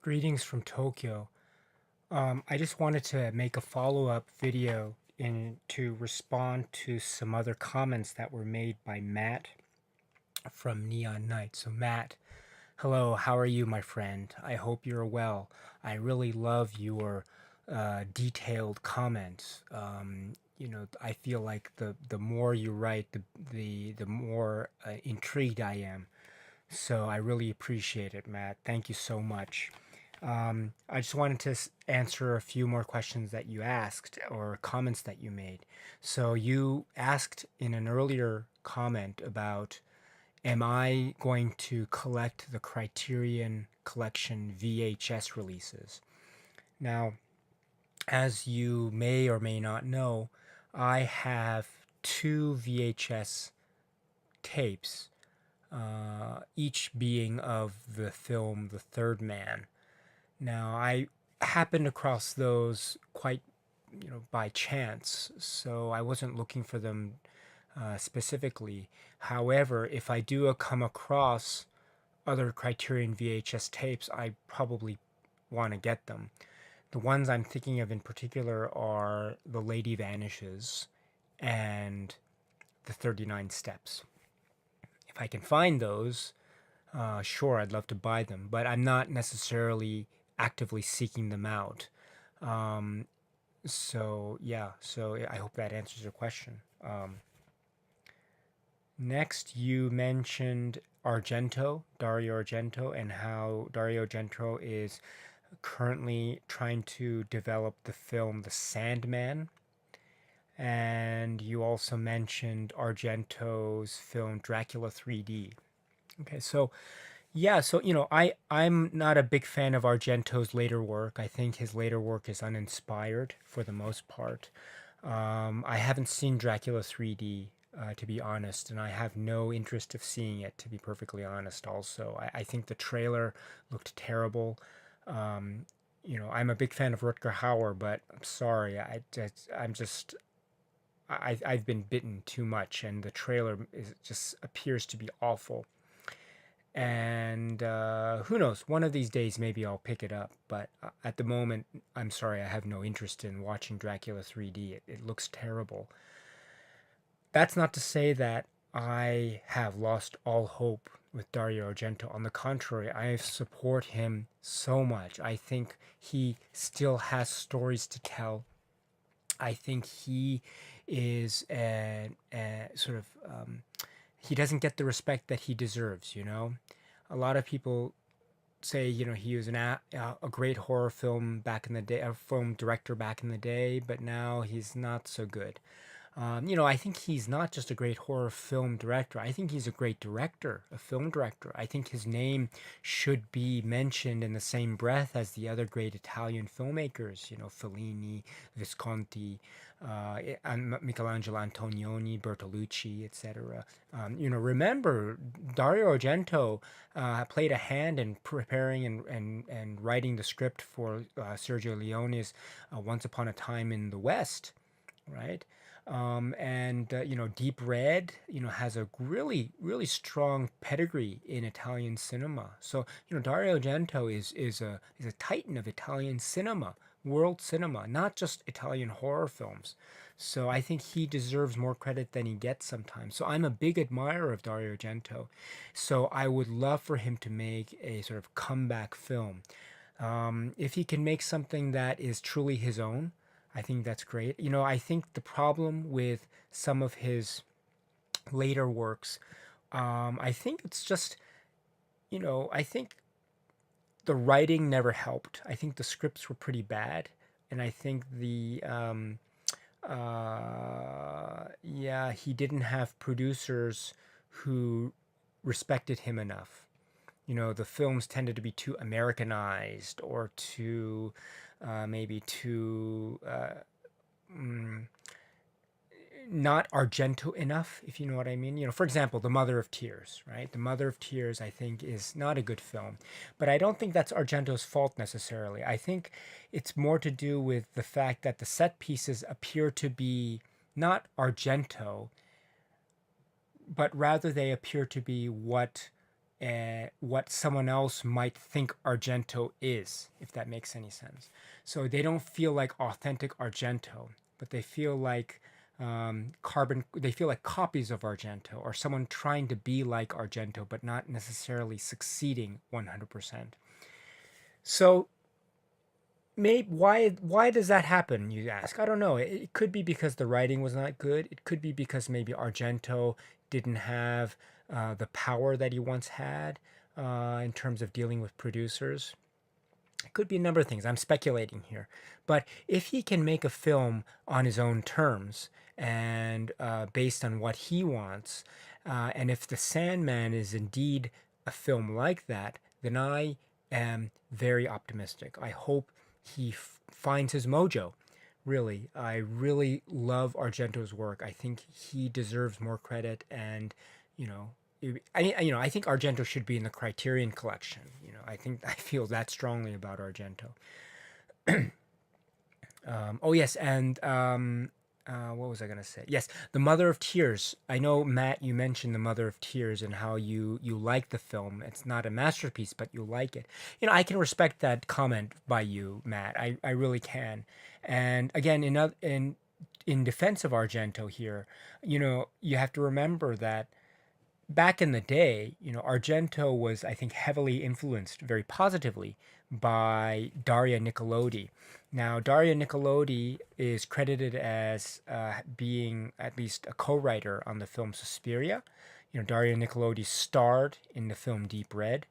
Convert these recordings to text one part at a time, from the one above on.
Greetings from Tokyo. I just wanted to make a follow-up video to respond to some other comments that were made by Matt from Neon Knight. So Matt, hello, how are you, my friend? I hope you're well. I really love your detailed comments. I feel like the more you write, the more intrigued I am. So I really appreciate it, Matt. Thank you so much. I just wanted to answer a few more questions that you asked or comments that you made. So you asked in an earlier comment about, am I going to collect the Criterion Collection VHS releases? Now, as you may or may not know, I have two VHS tapes, each being of the film The Third Man. Now, I happened across those quite, by chance, so I wasn't looking for them specifically. However, if I do come across other Criterion VHS tapes, I probably want to get them. The ones I'm thinking of in particular are The Lady Vanishes and The 39 Steps. If I can find those, sure, I'd love to buy them, but I'm not necessarily actively seeking them out. Um, so I hope that answers your question. Next, you mentioned Argento, Dario Argento, and how Dario Argento is currently trying to develop the film The Sandman. And you also mentioned Argento's film Dracula 3D. Okay, so yeah, so I'm not a big fan of Argento's later work. I think his later work is uninspired for the most part. I haven't seen Dracula 3D, to be honest, and I have no interest of seeing it, to be perfectly honest. Also, I think the trailer looked terrible. I'm a big fan of Rutger Hauer, but I'm sorry, I'm just I've been bitten too much, and the trailer just appears to be awful. And who knows? One of these days, maybe I'll pick it up. But at the moment, I'm sorry, I have no interest in watching Dracula 3D. It looks terrible. That's not to say that I have lost all hope with Dario Argento. On the contrary, I support him so much. I think he still has stories to tell. I think he is a sort of he doesn't get the respect that he deserves. A lot of people say he was a great horror film back in the day, a film director back in the day, but now he's not so good. I think he's not just a great horror film director. I think he's a great director, a film director. I think his name should be mentioned in the same breath as the other great Italian filmmakers, Fellini, Visconti, and Michelangelo Antonioni, Bertolucci, etc. Remember, Dario Argento played a hand in preparing and writing the script for Sergio Leone's Once Upon a Time in the West, right? And Deep Red, has a really really strong pedigree in Italian cinema. So Dario Argento is a titan of Italian cinema, world cinema, not just Italian horror films. So I think he deserves more credit than he gets sometimes. So I'm a big admirer of Dario Argento. So I would love for him to make a sort of comeback film. If he can make something that is truly his own, I think that's great. I think the problem with some of his later works, I think it's just, I think the writing never helped. I think the scripts were pretty bad, and I think yeah, he didn't have producers who respected him enough. The films tended to be too Americanized or too maybe too mm, not Argento enough, if you know what I mean. For example, The Mother of Tears, right? The Mother of Tears, I think, is not a good film. But I don't think that's Argento's fault necessarily. I think it's more to do with the fact that the set pieces appear to be not Argento, but rather they appear to be what what someone else might think Argento is, if that makes any sense. So they don't feel like authentic Argento, but they feel like they feel like copies of Argento, or someone trying to be like Argento, but not necessarily succeeding 100%. So maybe why does that happen, you ask? I don't know. It could be because the writing was not good. It could be because maybe Argento didn't have the power that he once had in terms of dealing with producers. It could be a number of things. I'm speculating here. But if he can make a film on his own terms and based on what he wants, and if The Sandman is indeed a film like that, then I am very optimistic. I hope he finds his mojo. Really, I really love Argento's work. I think he deserves more credit, and you know, I think Argento should be in the Criterion Collection. I feel that strongly about Argento. Oh yes, and what was I gonna say? Yes, The Mother of Tears. I know, Matt, you mentioned The Mother of Tears and how you like the film. It's not a masterpiece, but you like it. I can respect that comment by you, Matt. I really can. And again, in defense of Argento here, you have to remember that back in the day, Argento was, I think, heavily influenced very positively by Daria Nicolodi. Now, Daria Nicolodi is credited as being at least a co-writer on the film Suspiria. Daria Nicolodi starred in the film Deep Red.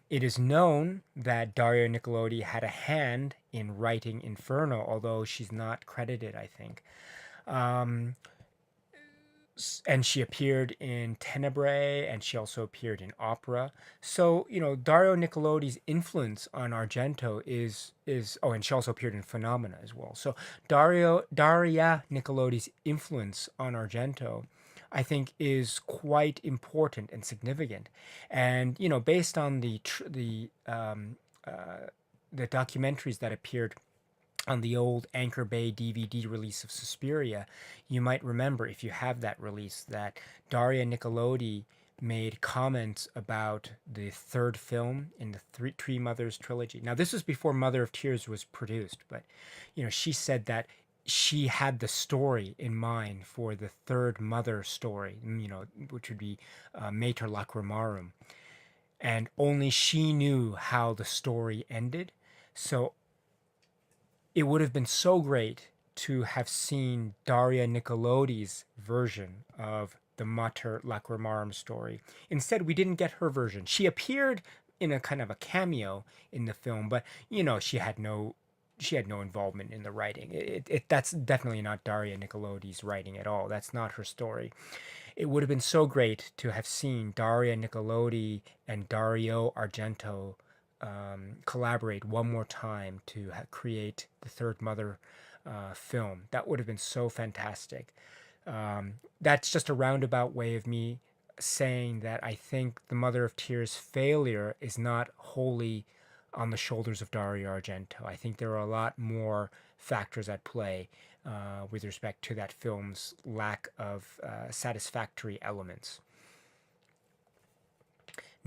It is known that Daria Nicolodi had a hand in writing Inferno, although she's not credited, I think. Um, and she appeared in Tenebrae, and she also appeared in opera. So Dario Nicolodi's influence on Argento is oh, and she also appeared in Phenomena as well. So Daria Nicolodi's influence on Argento, I think, is quite important and significant. And based on the documentaries that appeared on the old Anchor Bay DVD release of Suspiria, you might remember, if you have that release, that Daria Nicolodi made comments about the third film in the Three Mothers trilogy. Now, this was before Mother of Tears was produced, but she said that she had the story in mind for the third Mother story, which would be Mater Lacrimarum, and only she knew how the story ended. So it would have been so great to have seen Daria Nicolodi's version of the Mater Lacrimarum story. Instead, we didn't get her version. She appeared in a kind of a cameo in the film, but she had no involvement in the writing. That's definitely not Daria Nicolodi's writing at all. That's not her story. It would have been so great to have seen Daria Nicolodi and Dario Argento collaborate one more time to create the third Mother film. That would have been so fantastic. That's just a roundabout way of me saying that I think the Mother of Tears failure is not wholly on the shoulders of Dario Argento. I think there are a lot more factors at play with respect to that film's lack of satisfactory elements.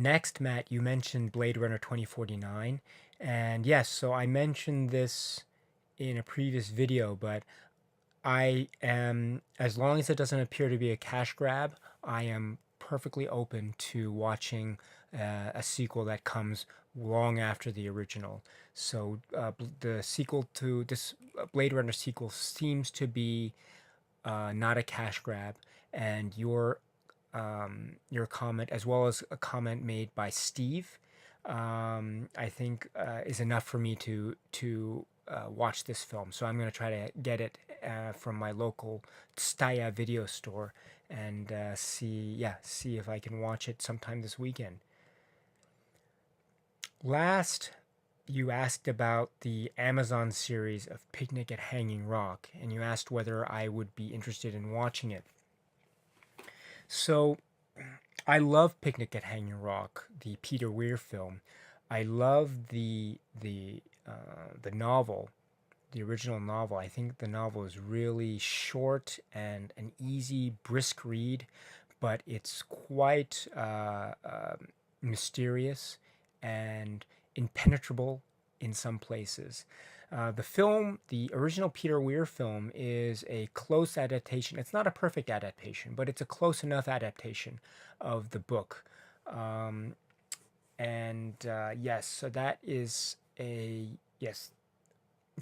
Next, Matt, you mentioned Blade Runner 2049. And yes, so I mentioned this in a previous video, but I am, as long as it doesn't appear to be a cash grab, I am perfectly open to watching a sequel that comes long after the original. So the sequel to this Blade Runner sequel seems to be not a cash grab, and your comment, as well as a comment made by Steve, I think is enough for me to watch this film. So I'm going to try to get it from my local Staya video store and see if I can watch it sometime this weekend. Last, you asked about the Amazon series of Picnic at Hanging Rock, and you asked whether I would be interested in watching it. So, I love Picnic at Hanging Rock, the Peter Weir film. I love the novel, the original novel. I think the novel is really short and an easy, brisk read, but it's quite mysterious, and impenetrable in some places. The film, the original Peter Weir film, is a close adaptation. It's not a perfect adaptation, but it's a close enough adaptation of the book. Um, and yes, so that is a yes.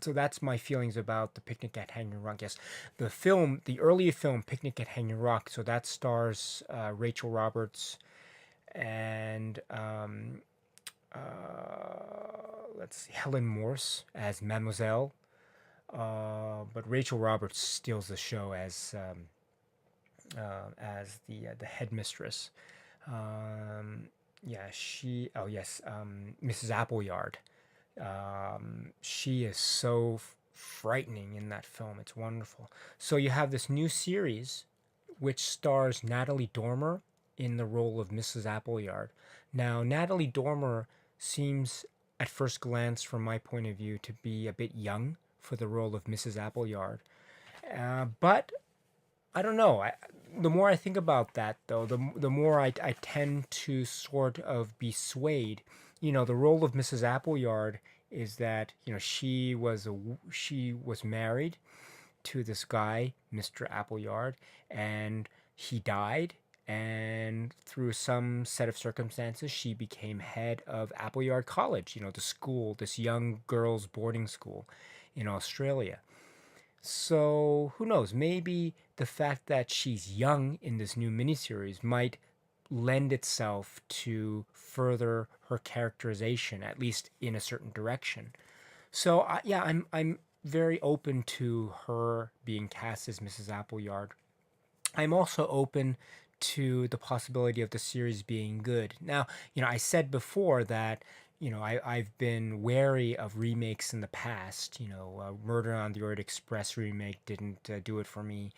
So that's my feelings about the Picnic at Hanging Rock. Yes, the film, the earlier film, Picnic at Hanging Rock. So that stars Rachel Roberts and let's see, Helen Morse as Mademoiselle. But Rachel Roberts steals the show as the headmistress. Um, yeah, she. Oh yes, Mrs. Appleyard. She is so frightening in that film. It's wonderful. So you have this new series, which stars Natalie Dormer in the role of Mrs. Appleyard. Now, Natalie Dormer seems, at first glance, from my point of view, to be a bit young for the role of Mrs. Appleyard. But I don't know. The more I think about that, though, the more I tend to sort of be swayed. The role of Mrs. Appleyard is that she was married to this guy, Mr. Appleyard, and he died. And through some set of circumstances, she became head of Appleyard College, the school, this young girls' boarding school in Australia. So who knows? Maybe the fact that she's young in this new miniseries might lend itself to further her characterization, at least in a certain direction. So yeah, I'm very open to her being cast as Mrs. Appleyard. I'm also open to the possibility of the series being good. Now, I said before that, I've been wary of remakes in the past. Murder on the Orient Express remake didn't do it for me.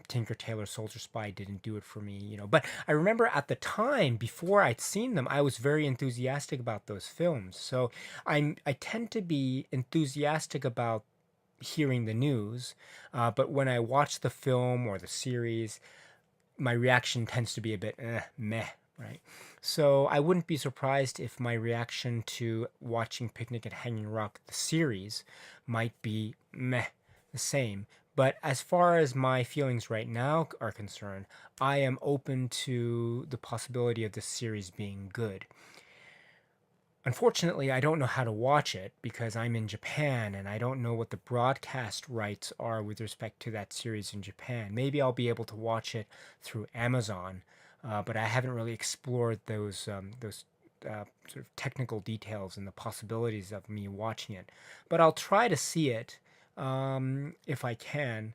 Tinker Tailor Soldier Spy didn't do it for me, But I remember at the time, before I'd seen them, I was very enthusiastic about those films. So I tend to be enthusiastic about hearing the news, but when I watch the film or the series, my reaction tends to be a bit meh, right? So I wouldn't be surprised if my reaction to watching Picnic at Hanging Rock, the series, might be meh, the same. But as far as my feelings right now are concerned, I am open to the possibility of this series being good. Unfortunately, I don't know how to watch it because I'm in Japan and I don't know what the broadcast rights are with respect to that series in Japan. Maybe I'll be able to watch it through Amazon, but I haven't really explored those sort of technical details and the possibilities of me watching it. But I'll try to see it if I can.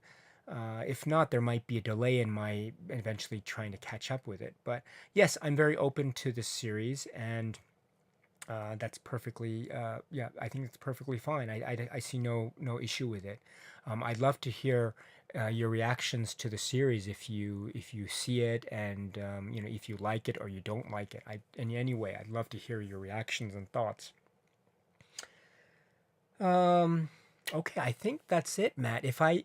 If not, there might be a delay in my eventually trying to catch up with it. But yes, I'm very open to this series, and that's perfectly yeah, I think it's perfectly fine. I see no issue with it. I'd love to hear your reactions to the series if you see it, and if you like it or you don't like it. In any way, I'd love to hear your reactions and thoughts. um okay, I think that's it, Matt. If I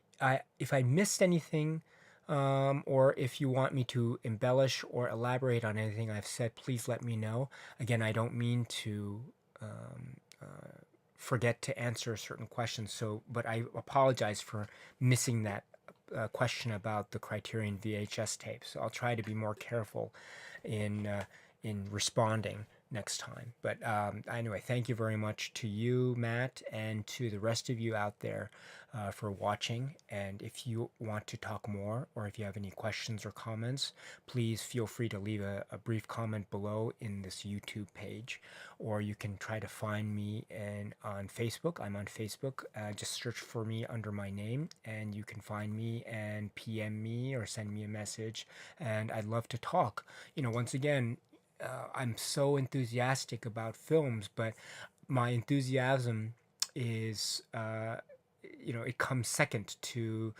missed anything, or if you want me to embellish or elaborate on anything I've said, please let me know. Again, I don't mean to um, forget to answer certain questions. But I apologize for missing that question about the Criterion VHS tape. So I'll try to be more careful in responding next time. But anyway, thank you very much to you, Matt, and to the rest of you out there for watching. And if you want to talk more, or if you have any questions or comments, please feel free to leave a brief comment below in this YouTube page, or you can try to find me on Facebook. I'm on Facebook. Just search for me under my name, and you can find me and PM me or send me a message. And I'd love to talk. Once again, I'm so enthusiastic about films, but my enthusiasm is, it comes second to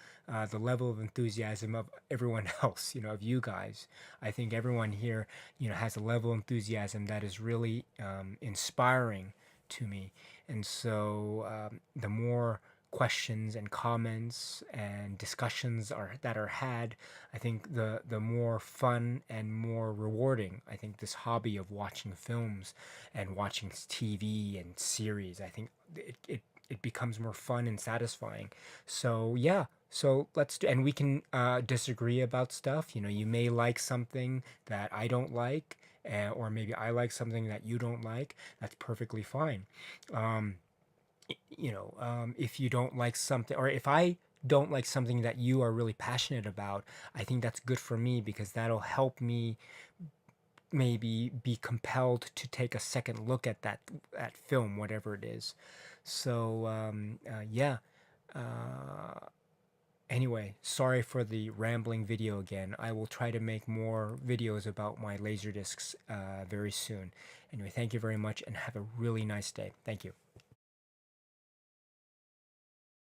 the level of enthusiasm of everyone else, of you guys. I think everyone here, has a level of enthusiasm that is really inspiring to me. And so the more questions and comments and discussions that are had, I think the more fun and more rewarding I think this hobby of watching films and watching TV and series, I think it becomes more fun and satisfying. So yeah, so let's do, and we can disagree about stuff. You know, you may like something that I don't like, or maybe I like something that you don't like. That's perfectly fine. Um, if you don't like something, or if I don't like something that you are really passionate about, I think that's good for me because that'll help me maybe be compelled to take a second look at that film, whatever it is. So yeah. Uh, Anyway, sorry for the rambling video again. I will try to make more videos about my Laserdiscs very soon. Anyway, thank you very much and have a really nice day. Thank you.